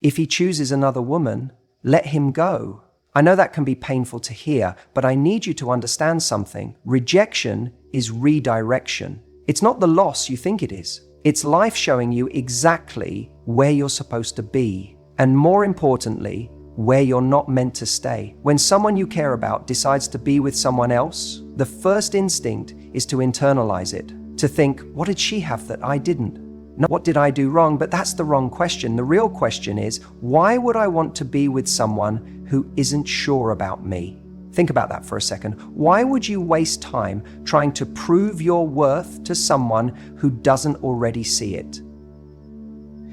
If he chooses another woman, let him go. I know that can be painful to hear, but I need you to understand something. Rejection is redirection. It's not the loss you think it is. It's life showing you exactly where you're supposed to be, and more importantly, where you're not meant to stay. When someone you care about decides to be with someone else, the first instinct is to internalize it, to think, what did she have that I didn't? Not what did I do wrong, but that's the wrong question. The real question is, why would I want to be with someone who isn't sure about me? Think about that for a second. Why would you waste time trying to prove your worth to someone who doesn't already see it?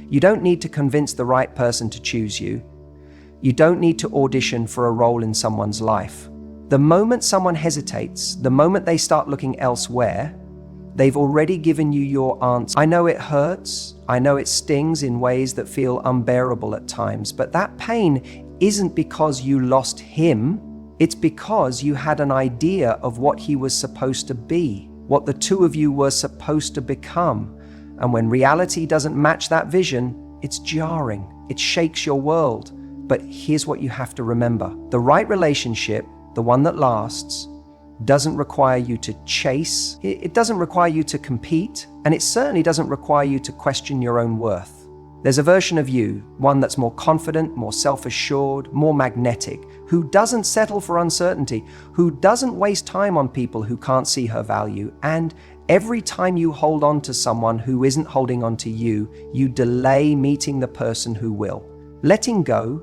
You don't need to convince the right person to choose you. You don't need to audition for a role in someone's life. The moment someone hesitates, the moment they start looking elsewhere, they've already given you your answer. I know it hurts. I know it stings in ways that feel unbearable at times, but that pain isn't because you lost him. It's because you had an idea of what he was supposed to be, what the two of you were supposed to become. And when reality doesn't match that vision, it's jarring. It shakes your world. But here's what you have to remember. The right relationship, the one that lasts, doesn't require you to chase. It doesn't require you to compete. And it certainly doesn't require you to question your own worth. There's a version of you, one that's more confident, more self-assured, more magnetic, who doesn't settle for uncertainty, who doesn't waste time on people who can't see her value. And every time you hold on to someone who isn't holding on to you, you delay meeting the person who will. Letting go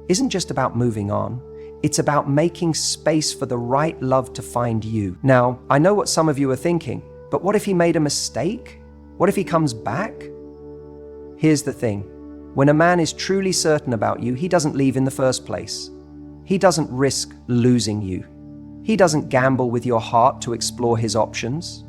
isn't just about moving on. It's about making space for the right love to find you. Now, I know what some of you are thinking, but what if he made a mistake? What if he comes back? Here's the thing. When a man is truly certain about you, he doesn't leave in the first place. He doesn't risk losing you. He doesn't gamble with your heart to explore his options.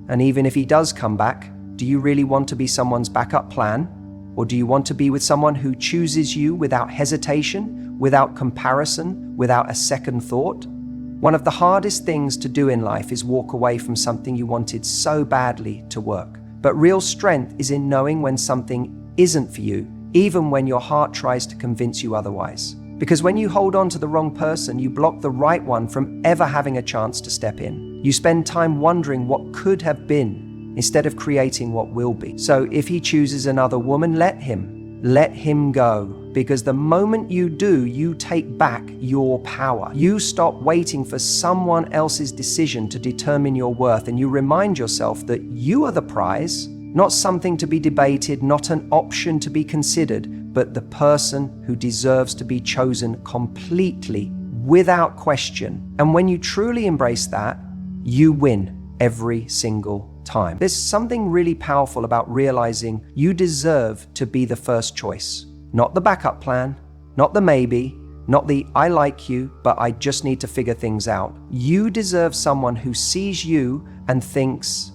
And even if he does come back, do you really want to be someone's backup plan? Or do you want to be with someone who chooses you without hesitation, without comparison, without a second thought? One of the hardest things to do in life is walk away from something you wanted so badly to work. But real strength is in knowing when something isn't for you, even when your heart tries to convince you otherwise. Because when you hold on to the wrong person, you block the right one from ever having a chance to step in. You spend time wondering what could have been instead of creating what will be. So if he chooses another woman, let him go. Because the moment you do, you take back your power. You stop waiting for someone else's decision to determine your worth, and you remind yourself that you are the prize, not something to be debated, not an option to be considered, but the person who deserves to be chosen completely, without question. And when you truly embrace that, you win every single time. There's something really powerful about realizing you deserve to be the first choice. Not the backup plan, not the maybe, not the I like you, but I just need to figure things out. You deserve someone who sees you and thinks,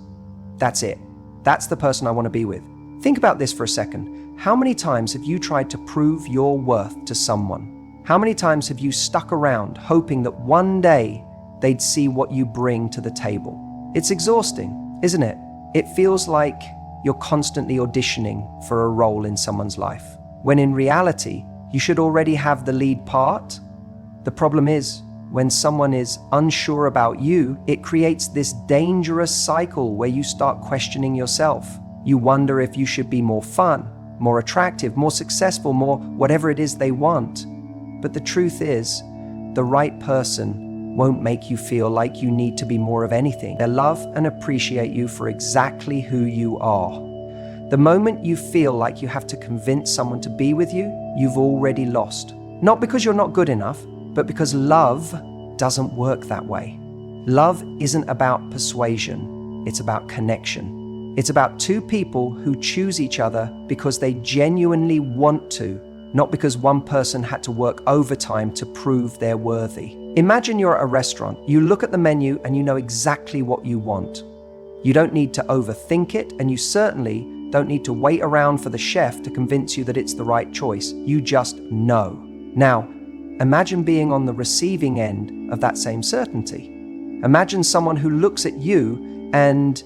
that's it. That's the person I want to be with. Think about this for a second. How many times have you tried to prove your worth to someone? How many times have you stuck around hoping that one day they'd see what you bring to the table? It's exhausting, isn't it? It feels like you're constantly auditioning for a role in someone's life, when in reality, you should already have the lead part. The problem is, when someone is unsure about you, it creates this dangerous cycle where you start questioning yourself. You wonder if you should be more fun, more attractive, more successful, more whatever it is they want. But the truth is, the right person won't make you feel like you need to be more of anything. They'll love and appreciate you for exactly who you are. The moment you feel like you have to convince someone to be with you, you've already lost. Not because you're not good enough, but because love doesn't work that way. Love isn't about persuasion, it's about connection. It's about two people who choose each other because they genuinely want to, not because one person had to work overtime to prove they're worthy. Imagine you're at a restaurant, you look at the menu and you know exactly what you want. You don't need to overthink it, and you certainly don't need to wait around for the chef to convince you that it's the right choice. You just know. Now, imagine being on the receiving end of that same certainty. Imagine someone who looks at you and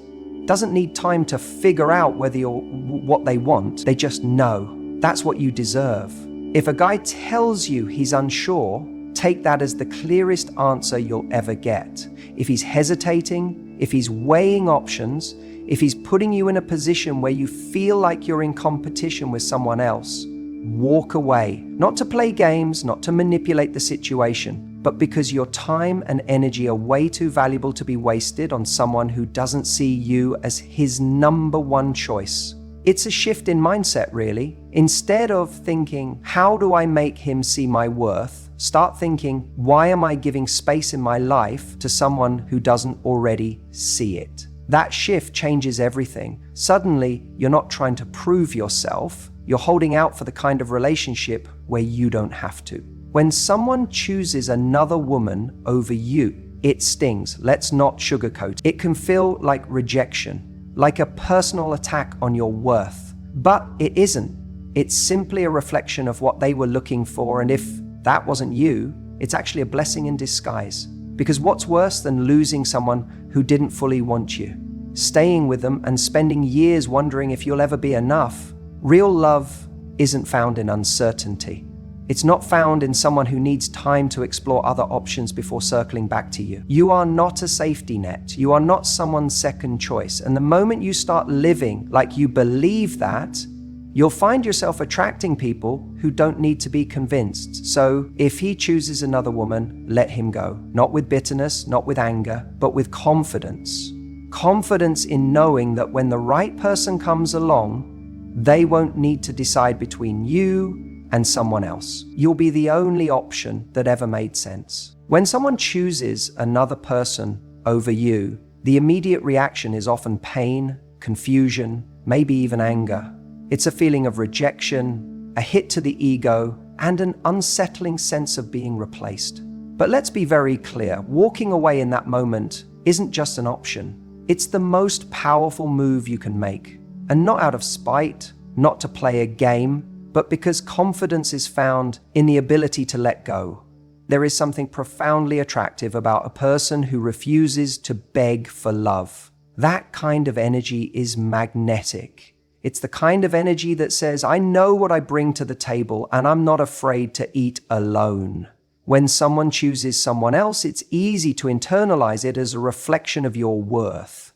doesn't need time to figure out whether you're what they want. They just know. That's what you deserve. If a guy tells you he's unsure, take that as the clearest answer you'll ever get. If he's hesitating, if he's weighing options, if he's putting you in a position where you feel like you're in competition with someone else, walk away. Not to play games, not to manipulate the situation, but because your time and energy are way too valuable to be wasted on someone who doesn't see you as his number one choice. It's a shift in mindset, really. Instead of thinking, how do I make him see my worth? Start thinking, why am I giving space in my life to someone who doesn't already see it? That shift changes everything. Suddenly, you're not trying to prove yourself. You're holding out for the kind of relationship where you don't have to. When someone chooses another woman over you, it stings. Let's not sugarcoat. It can feel like rejection, like a personal attack on your worth. But it isn't. It's simply a reflection of what they were looking for, and if that wasn't you, it's actually a blessing in disguise. Because what's worse than losing someone who didn't fully want you? Staying with them and spending years wondering if you'll ever be enough. Real love isn't found in uncertainty. It's not found in someone who needs time to explore other options before circling back to you. You are not a safety net. You are not someone's second choice. And the moment you start living like you believe that, you'll find yourself attracting people who don't need to be convinced. So if he chooses another woman, let him go. Not with bitterness, not with anger, but with confidence. Confidence in knowing that when the right person comes along, they won't need to decide between you and someone else. You'll be the only option that ever made sense. When someone chooses another person over you, the immediate reaction is often pain, confusion, maybe even anger. It's a feeling of rejection, a hit to the ego, and an unsettling sense of being replaced. But let's be very clear, walking away in that moment isn't just an option. It's the most powerful move you can make. And not out of spite, not to play a game, but because confidence is found in the ability to let go. There is something profoundly attractive about a person who refuses to beg for love. That kind of energy is magnetic. It's the kind of energy that says, I know what I bring to the table and I'm not afraid to eat alone. When someone chooses someone else, it's easy to internalize it as a reflection of your worth.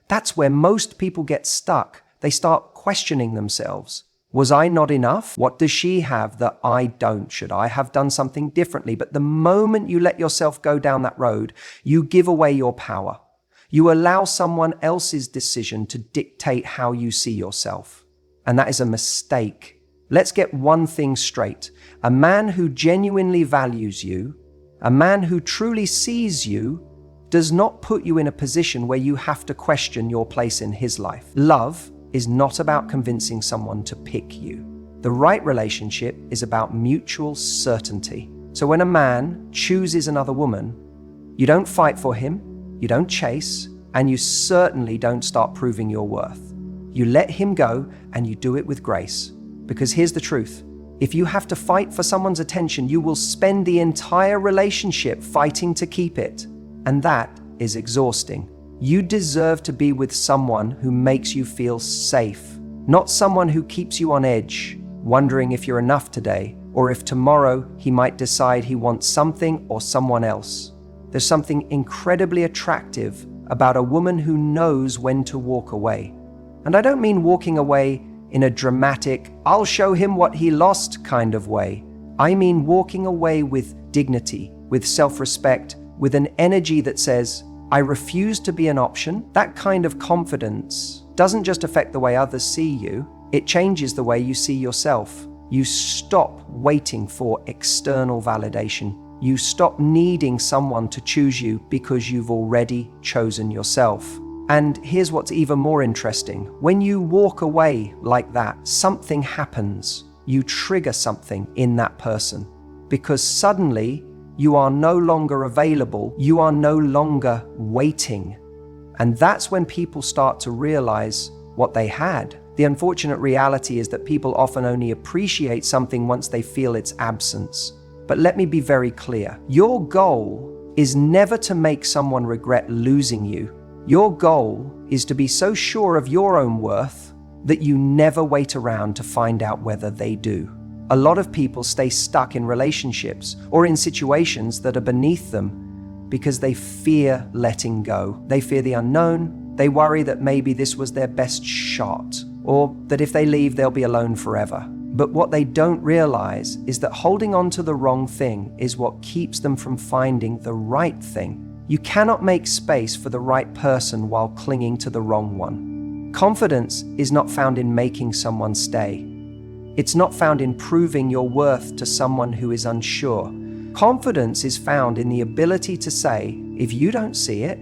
That's where most people get stuck. They start questioning themselves. Was I not enough? What does she have that I don't? Should I have done something differently? But the moment you let yourself go down that road, you give away your power. You allow someone else's decision to dictate how you see yourself. And that is a mistake. Let's get one thing straight. A man who genuinely values you, a man who truly sees you, does not put you in a position where you have to question your place in his life. Love is not about convincing someone to pick you. The right relationship is about mutual certainty. So when a man chooses another woman, you don't fight for him, you don't chase, and you certainly don't start proving your worth. You let him go and you do it with grace. Because here's the truth. If you have to fight for someone's attention, you will spend the entire relationship fighting to keep it. And that is exhausting. You deserve to be with someone who makes you feel safe, not someone who keeps you on edge, wondering if you're enough today, or if tomorrow he might decide he wants something or someone else. There's something incredibly attractive about a woman who knows when to walk away. And I don't mean walking away in a dramatic, I'll show him what he lost kind of way. I mean walking away with dignity, with self-respect, with an energy that says, I refuse to be an option. That kind of confidence doesn't just affect the way others see you, it changes the way you see yourself. You stop waiting for external validation. You stop needing someone to choose you because you've already chosen yourself. And here's what's even more interesting. When you walk away like that, something happens. You trigger something in that person because suddenly you are no longer available. You are no longer waiting. And that's when people start to realize what they had. The unfortunate reality is that people often only appreciate something once they feel its absence. But let me be very clear. Your goal is never to make someone regret losing you. Your goal is to be so sure of your own worth that you never wait around to find out whether they do. A lot of people stay stuck in relationships or in situations that are beneath them because they fear letting go. They fear the unknown. They worry that maybe this was their best shot, or that if they leave, they'll be alone forever. But what they don't realize is that holding on to the wrong thing is what keeps them from finding the right thing. You cannot make space for the right person while clinging to the wrong one. Confidence is not found in making someone stay. It's not found in proving your worth to someone who is unsure. Confidence is found in the ability to say, if you don't see it,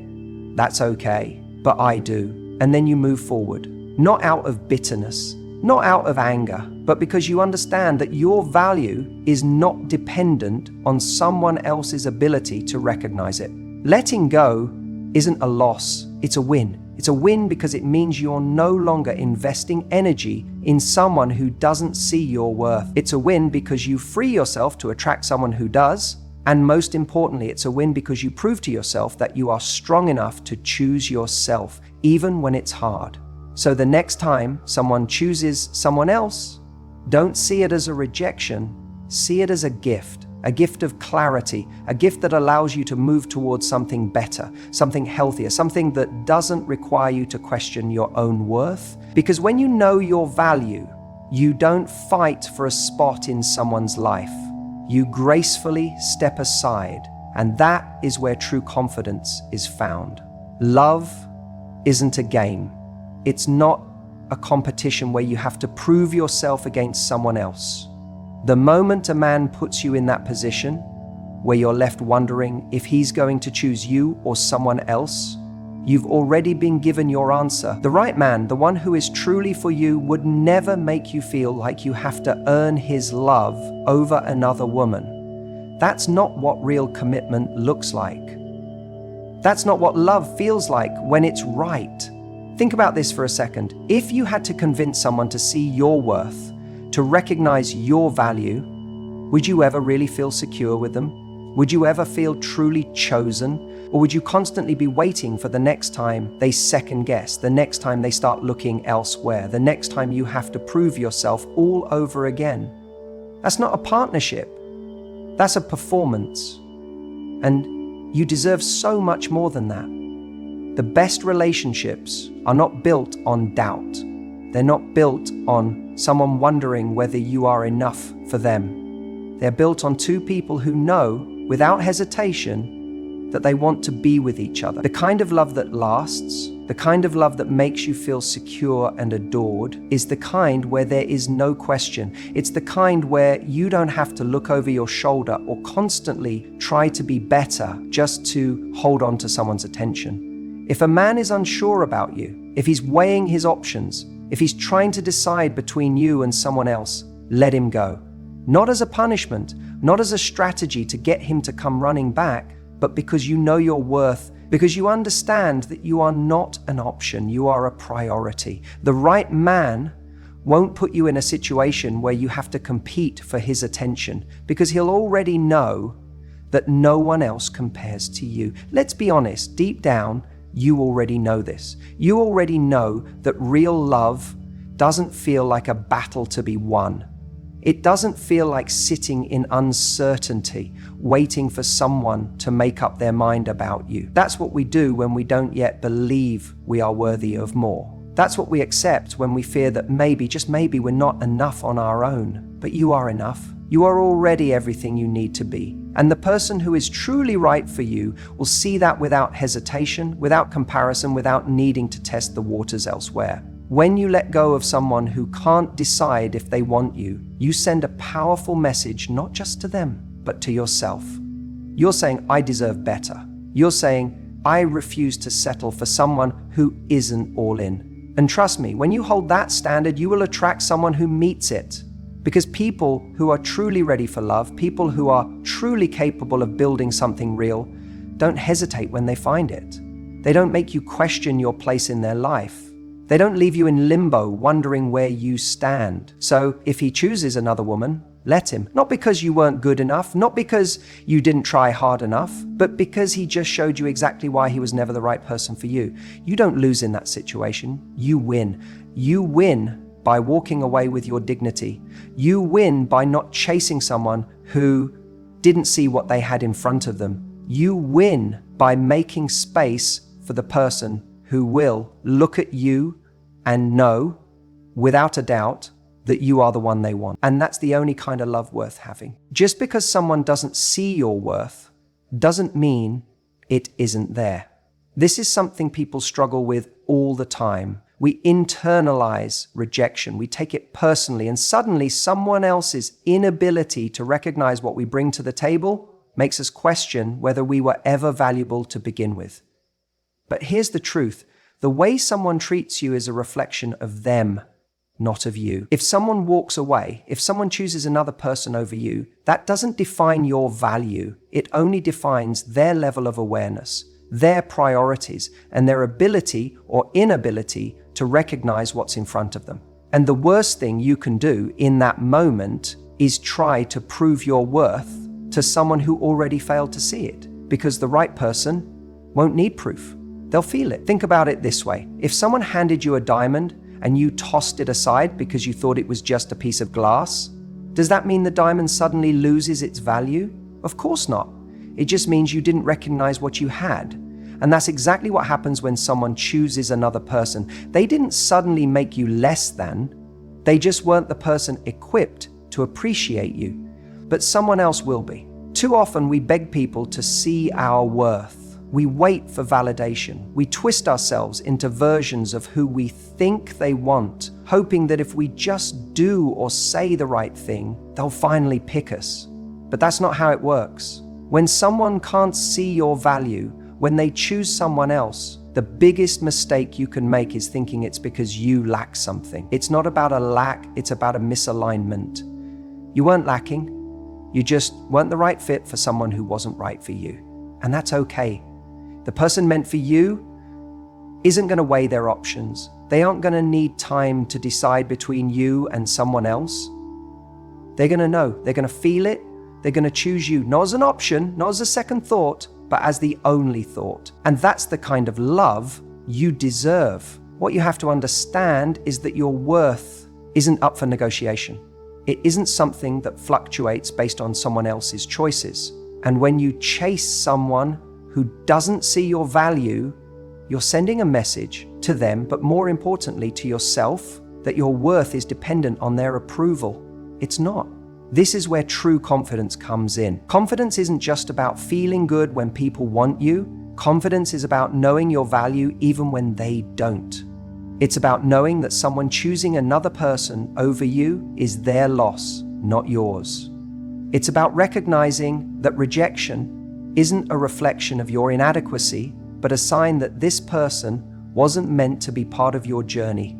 that's okay, but I do. And then you move forward, not out of bitterness, not out of anger, but because you understand that your value is not dependent on someone else's ability to recognize it. Letting go isn't a loss, it's a win. It's a win because it means you're no longer investing energy in someone who doesn't see your worth. It's a win because you free yourself to attract someone who does. And most importantly, it's a win because you prove to yourself that you are strong enough to choose yourself, even when it's hard. So the next time someone chooses someone else, don't see it as a rejection, see it as a gift of clarity, a gift that allows you to move towards something better, something healthier, something that doesn't require you to question your own worth. Because when you know your value, you don't fight for a spot in someone's life. You gracefully step aside, and that is where true confidence is found. Love isn't a game. It's not a competition where you have to prove yourself against someone else. The moment a man puts you in that position, where you're left wondering if he's going to choose you or someone else, you've already been given your answer. The right man, the one who is truly for you, would never make you feel like you have to earn his love over another woman. That's not what real commitment looks like. That's not what love feels like when it's right. Think about this for a second. If you had to convince someone to see your worth, to recognize your value, would you ever really feel secure with them? Would you ever feel truly chosen? Or would you constantly be waiting for the next time they second guess, the next time they start looking elsewhere, the next time you have to prove yourself all over again? That's not a partnership. That's a performance. And you deserve so much more than that. The best relationships are not built on doubt. They're not built on someone wondering whether you are enough for them. They're built on two people who know, without hesitation, that they want to be with each other. The kind of love that lasts, the kind of love that makes you feel secure and adored, is the kind where there is no question. It's the kind where you don't have to look over your shoulder or constantly try to be better just to hold on to someone's attention. If a man is unsure about you, if he's weighing his options, if he's trying to decide between you and someone else, let him go. Not as a punishment, not as a strategy to get him to come running back, but because you know your worth, because you understand that you are not an option, you are a priority. The right man won't put you in a situation where you have to compete for his attention, because he'll already know that no one else compares to you. Let's be honest, deep down, you already know this. You already know that real love doesn't feel like a battle to be won. It doesn't feel like sitting in uncertainty, waiting for someone to make up their mind about you. That's what we do when we don't yet believe we are worthy of more. That's what we accept when we fear that maybe, just maybe, we're not enough on our own. But you are enough. You are already everything you need to be. And the person who is truly right for you will see that without hesitation, without comparison, without needing to test the waters elsewhere. When you let go of someone who can't decide if they want you, you send a powerful message not just to them, but to yourself. You're saying, I deserve better. You're saying, I refuse to settle for someone who isn't all in. And trust me, when you hold that standard, you will attract someone who meets it. Because people who are truly ready for love, people who are truly capable of building something real, don't hesitate when they find it. They don't make you question your place in their life. They don't leave you in limbo, wondering where you stand. So if he chooses another woman, let him. Not because you weren't good enough, not because you didn't try hard enough, but because he just showed you exactly why he was never the right person for you. You don't lose in that situation. You win. You win by walking away with your dignity. You win by not chasing someone who didn't see what they had in front of them. You win by making space for the person who will look at you and know, without a doubt, that you are the one they want. And that's the only kind of love worth having. Just because someone doesn't see your worth doesn't mean it isn't there. This is something people struggle with all the time. We internalize rejection. We take it personally, and suddenly someone else's inability to recognize what we bring to the table makes us question whether we were ever valuable to begin with. But here's the truth. The way someone treats you is a reflection of them, not of you. If someone walks away, if someone chooses another person over you, that doesn't define your value. It only defines their level of awareness, their priorities, and their ability or inability to recognize what's in front of them. And the worst thing you can do in that moment is try to prove your worth to someone who already failed to see it, because the right person won't need proof. They'll feel it. Think about it this way. If someone handed you a diamond and you tossed it aside because you thought it was just a piece of glass, does that mean the diamond suddenly loses its value? Of course not. It just means you didn't recognize what you had. And that's exactly what happens when someone chooses another person. They didn't suddenly make you less than. They just weren't the person equipped to appreciate you. But someone else will be. Too often we beg people to see our worth. We wait for validation. We twist ourselves into versions of who we think they want, hoping that if we just do or say the right thing, they'll finally pick us. But that's not how it works. When someone can't see your value, when they choose someone else, the biggest mistake you can make is thinking it's because you lack something. It's not about a lack, it's about a misalignment. You weren't lacking, you just weren't the right fit for someone who wasn't right for you. And that's okay. The person meant for you isn't going to weigh their options. They aren't going to need time to decide between you and someone else. They're going to know, they're going to feel it, they're going to choose you, not as an option, not as a second thought, but as the only thought. And that's the kind of love you deserve. What you have to understand is that your worth isn't up for negotiation. It isn't something that fluctuates based on someone else's choices. And when you chase someone who doesn't see your value, you're sending a message to them, but more importantly to yourself, that your worth is dependent on their approval. It's not. This is where true confidence comes in. Confidence isn't just about feeling good when people want you. Confidence is about knowing your value even when they don't. It's about knowing that someone choosing another person over you is their loss, not yours. It's about recognizing that rejection isn't a reflection of your inadequacy, but a sign that this person wasn't meant to be part of your journey.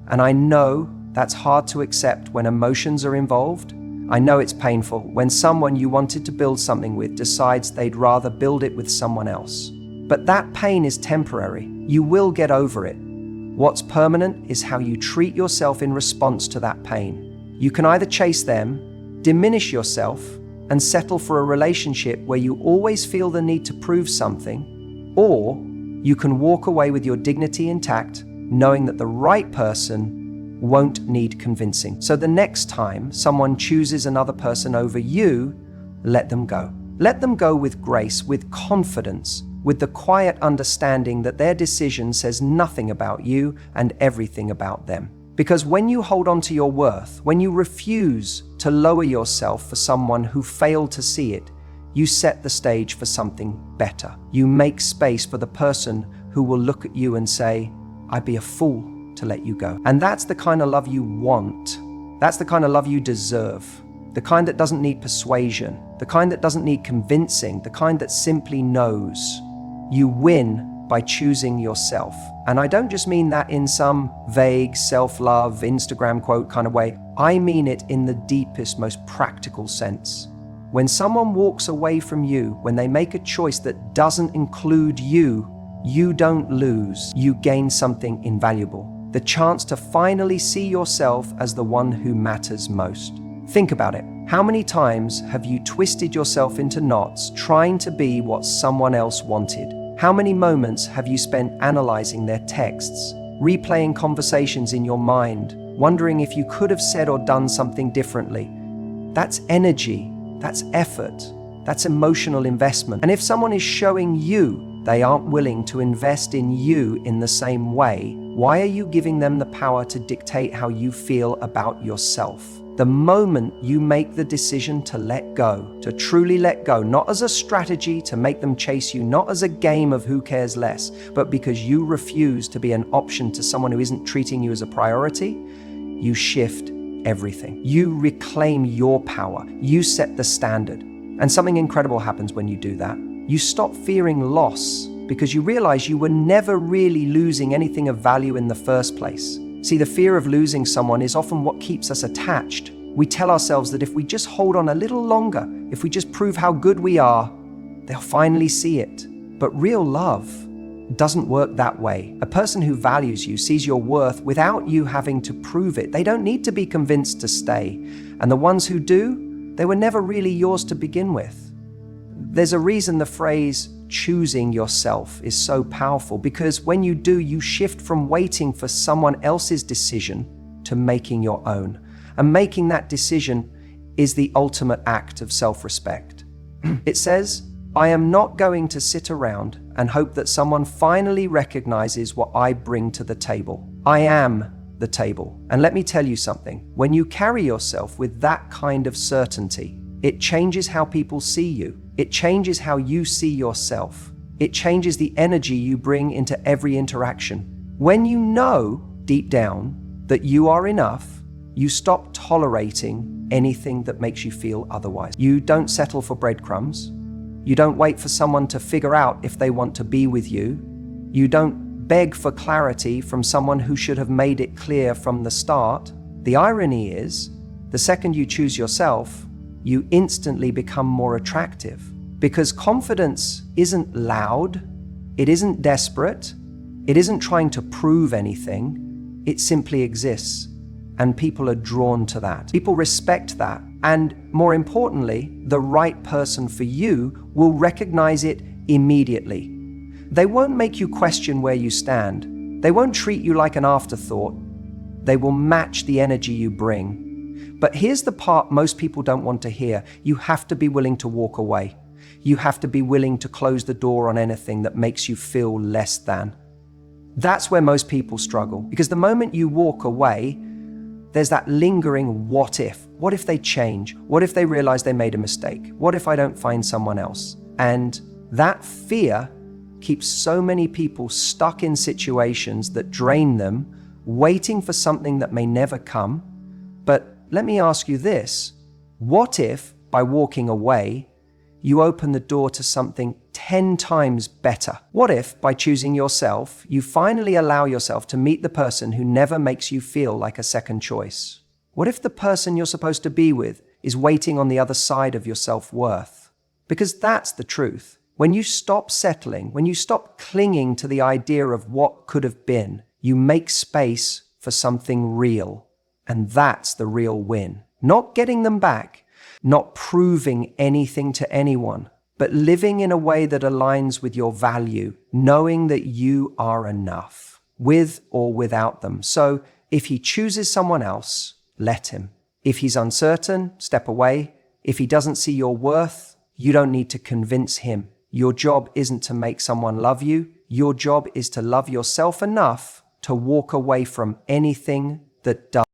And I know that's hard to accept when emotions are involved. I know it's painful when someone you wanted to build something with decides they'd rather build it with someone else. But that pain is temporary. You will get over it. What's permanent is how you treat yourself in response to that pain. You can either chase them, diminish yourself, and settle for a relationship where you always feel the need to prove something, or you can walk away with your dignity intact, knowing that the right person won't need convincing. So the next time someone chooses another person over you, let them go. Let them go with grace, with confidence, with the quiet understanding that their decision says nothing about you and everything about them. Because when you hold on to your worth, when you refuse to lower yourself for someone who failed to see it, you set the stage for something better. You make space for the person who will look at you and say, I'd be a fool to let you go. And that's the kind of love you want. That's the kind of love you deserve. The kind that doesn't need persuasion, the kind that doesn't need convincing, the kind that simply knows. You win by choosing yourself. And I don't just mean that in some vague self-love Instagram quote kind of way. I mean it in the deepest, most practical sense. When someone walks away from you, when they make a choice that doesn't include you, you don't lose. You gain something invaluable. The chance to finally see yourself as the one who matters most. Think about it. How many times have you twisted yourself into knots trying to be what someone else wanted? How many moments have you spent analyzing their texts, replaying conversations in your mind, wondering if you could have said or done something differently. That's energy, that's effort, that's emotional investment. And if someone is showing you they aren't willing to invest in you in the same way, why are you giving them the power to dictate how you feel about yourself? The moment you make the decision to let go, to truly let go, not as a strategy to make them chase you, not as a game of who cares less, but because you refuse to be an option to someone who isn't treating you as a priority, you shift everything. You reclaim your power. You set the standard. And something incredible happens when you do that. You stop fearing loss because you realize you were never really losing anything of value in the first place. See, the fear of losing someone is often what keeps us attached. We tell ourselves that if we just hold on a little longer, if we just prove how good we are, they'll finally see it. But real love doesn't work that way. A person who values you sees your worth without you having to prove it. They don't need to be convinced to stay. And the ones who do, they were never really yours to begin with. There's a reason the phrase choosing yourself is so powerful, because when you do, you shift from waiting for someone else's decision to making your own. And making that decision is the ultimate act of self-respect. It says, I am not going to sit around and hope that someone finally recognizes what I bring to the table. I am the table. And let me tell you something, when you carry yourself with that kind of certainty, it changes how people see you. It changes how you see yourself. It changes the energy you bring into every interaction. When you know deep down that you are enough, you stop tolerating anything that makes you feel otherwise. You don't settle for breadcrumbs. You don't wait for someone to figure out if they want to be with you. You don't beg for clarity from someone who should have made it clear from the start. The irony is, the second you choose yourself, you instantly become more attractive, because confidence isn't loud, it isn't desperate, it isn't trying to prove anything, it simply exists. And people are drawn to that. People respect that. And more importantly, the right person for you will recognize it immediately. They won't make you question where you stand. They won't treat you like an afterthought. They will match the energy you bring. But here's the part most people don't want to hear. You have to be willing to walk away. You have to be willing to close the door on anything that makes you feel less than. That's where most people struggle, because the moment you walk away, there's that lingering what if. What if they change? What if they realize they made a mistake? What if I don't find someone else? And that fear keeps so many people stuck in situations that drain them, waiting for something that may never come. But let me ask you this. What if, by walking away, you open the door to something 10 times better? What if, by choosing yourself, you finally allow yourself to meet the person who never makes you feel like a second choice? What if the person you're supposed to be with is waiting on the other side of your self-worth? Because that's the truth. When you stop settling, when you stop clinging to the idea of what could have been, you make space for something real. And that's the real win. Not getting them back, not proving anything to anyone, but living in a way that aligns with your value, knowing that you are enough, with or without them. So if he chooses someone else, let him. If he's uncertain, step away. If he doesn't see your worth, you don't need to convince him. Your job isn't to make someone love you. Your job is to love yourself enough to walk away from anything that does.